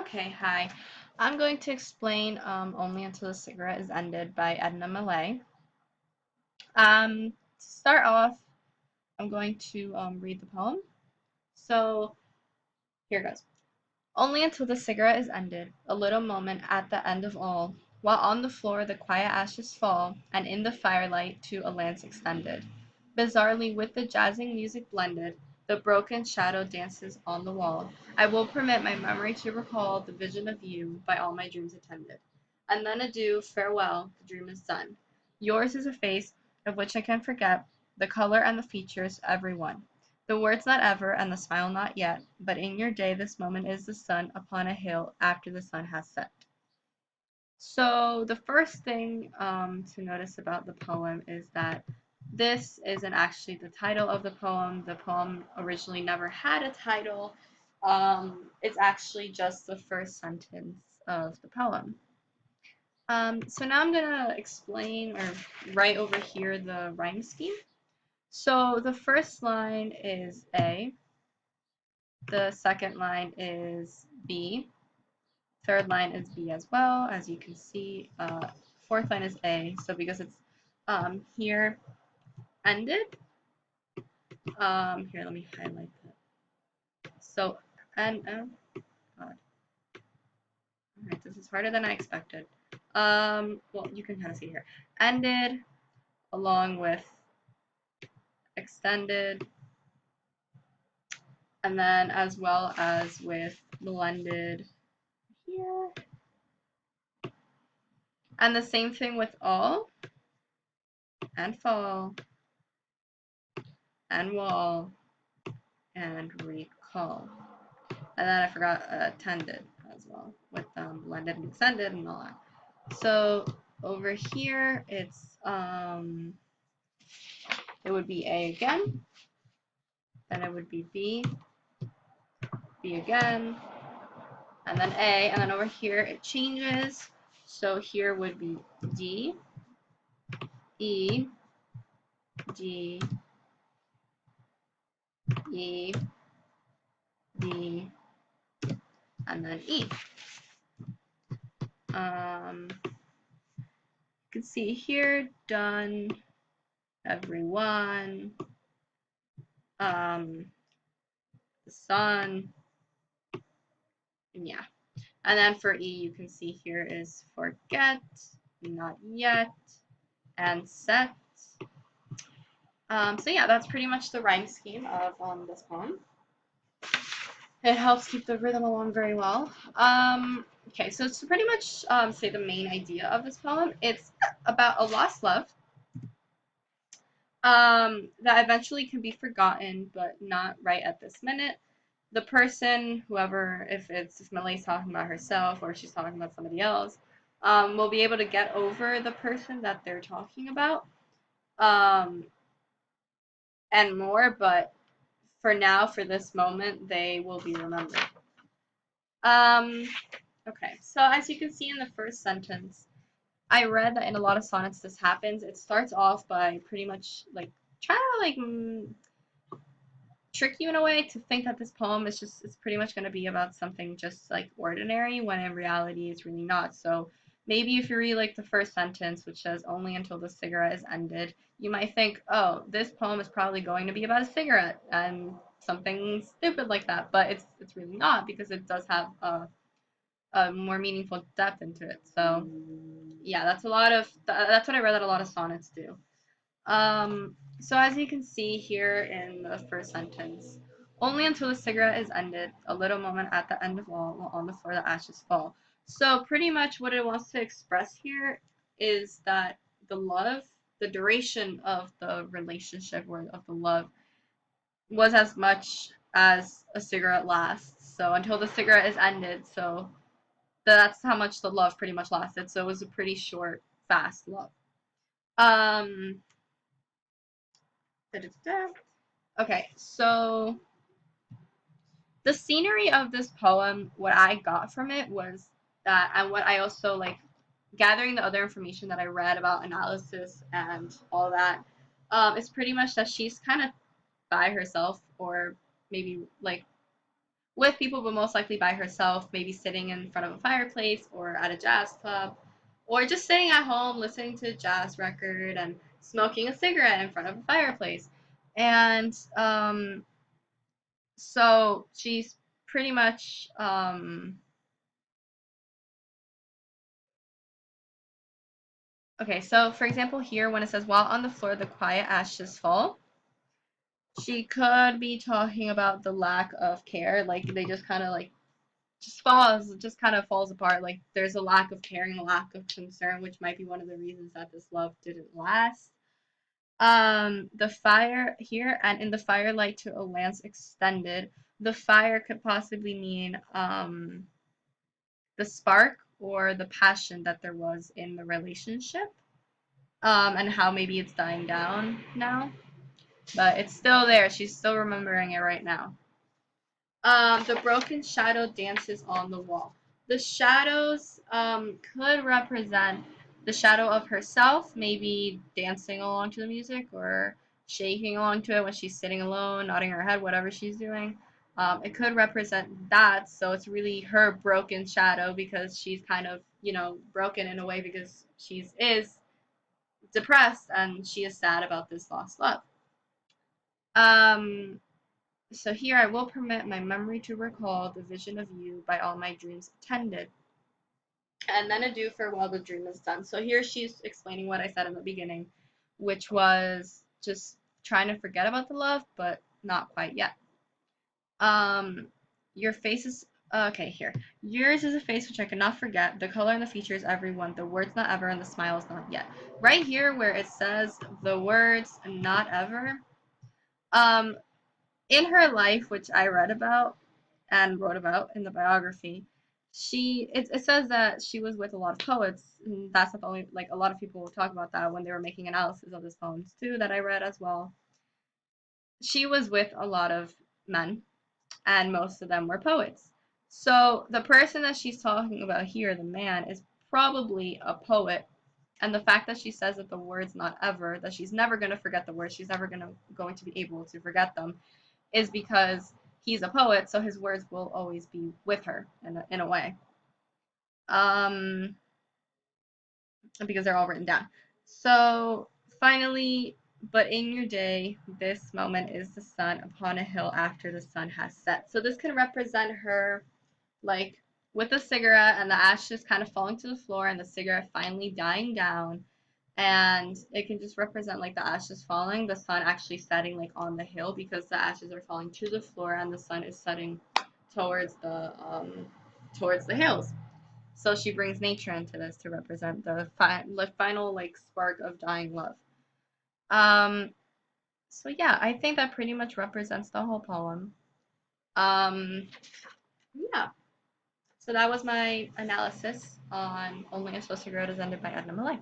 Okay, hi. I'm going to explain Only Until the Cigarette is Ended by Edna Millay. To start off, I'm going to read the poem. So here goes. Only until the cigarette is ended, a little moment at the end of all, while on the floor the quiet ashes fall, and in the firelight to a lance extended. Bizarrely with the jazzing music blended, the broken shadow dances on the wall. I will permit my memory to recall the vision of you by all my dreams attended. And then adieu, farewell, the dream is done. Yours is a face of which I can forget the color and the features, every one. The words not ever, and the smile not yet, but in your day this moment is the sun upon a hill after the sun has set. So the first thing to notice about the poem is that this isn't actually the title of the poem. The poem originally never had a title. It's actually just the first sentence of the poem. So now I'm gonna explain or write over here the rhyme scheme. So the first line is A, the second line is B, third line is B as well, as you can see. Fourth line is A, so because it's here ended, here, let me highlight that. So, and, oh, God. Alright, this is harder than I expected. Well, you can kind of see here. Ended, along with extended, and then as well as with blended here. And the same thing with all, and fall, and wall, and recall. And then I forgot attended as well with blended and extended and all that. So over here it would be A again, then it would be B, B again, and then A, and then over here it changes. So here would be D, E, D, E, D, and then E. You can see here, done, everyone, the sun, and yeah. And then for E, you can see here is forget, not yet, and set. So yeah, that's pretty much the rhyme scheme of this poem. It helps keep the rhythm along very well. Okay, so to pretty much say the main idea of this poem, it's about a lost love that eventually can be forgotten, but not right at this minute. The person, whoever, if Millay's talking about herself or she's talking about somebody else, will be able to get over the person that they're talking about, um, and more. But for now, for this moment, they will be remembered. Um, okay, so as you can see in the first sentence, I read that in a lot of sonnets this happens. It starts off by pretty much like trying to trick you in a way to think that this poem is just it's pretty much going to be about something just like ordinary when in reality it's really not. So maybe if you read like the first sentence, which says only until the cigarette is ended, you might think, oh, this poem is probably going to be about a cigarette and something stupid like that, but it's really not, because it does have a more meaningful depth into it. So yeah, that's what I read that a lot of sonnets do. So as you can see here in the first sentence, only until the cigarette is ended, a little moment at the end of all, while on the floor the ashes fall. So pretty much what it wants to express here is that the love, the duration of the relationship or of the love was as much as a cigarette lasts. So until the cigarette is ended, so that's how much the love pretty much lasted. So it was a pretty short, fast love. Um, Okay, so the scenery of this poem, what I got from it was that, and what I also like gathering the other information that I read about analysis and all that, is pretty much that she's kind of by herself, or maybe like with people, but most likely by herself, maybe sitting in front of a fireplace or at a jazz club, or just sitting at home listening to a jazz record and smoking a cigarette in front of a fireplace. And so she's pretty much okay, so for example here when it says while on the floor the quiet ashes fall, she could be talking about the lack of care, like they just kind of like just kind of falls apart. Like there's a lack of caring, a lack of concern, which might be one of the reasons that this love didn't last. The fire here and in the firelight to a lance extended. The fire could possibly mean the spark or the passion that there was in the relationship, and how maybe it's dying down now, but it's still there. She's still remembering it right now. The broken shadow dances on the wall. The shadows could represent the shadow of herself, maybe dancing along to the music or shaking along to it when she's sitting alone, nodding her head, whatever she's doing. It could represent that, so it's really her broken shadow because she's kind of, broken in a way because she is depressed and she is sad about this lost love. Um, so here I will permit my memory to recall the vision of you by all my dreams attended. And then adieu, farewell, the dream is done. So here she's explaining what I said in the beginning, which was just trying to forget about the love, but not quite yet. Um, your face is okay here. Yours is a face which I cannot forget. The color and the features, everyone. The words not ever and the smiles not yet. Right here where it says the words not ever. Um, in her life, which I read about and wrote about in the biography, it says that she was with a lot of poets, and that's not the only, like a lot of people talk about that when they were making analysis of these poems too that I read as well. She was with a lot of men, and most of them were poets. So the person that she's talking about here, the man, is probably a poet. And the fact that she says that the words not ever, that she's never going to forget the words, she's never going to be able to forget them, is because he's a poet, so his words will always be with her in a way. Um, because they're all written down. So finally, but in your day, this moment is the sun upon a hill after the sun has set. So this can represent her like with a cigarette and the ashes kind of falling to the floor and the cigarette finally dying down, and it can just represent like the ashes falling, the sun actually setting like on the hill because the ashes are falling to the floor and the sun is setting towards the hills. So she brings nature into this to represent the final like spark of dying love. um so yeah, I think that pretty much represents the whole poem. um yeah, so that was my analysis on Only a Social Road is Ended by Edna Millay.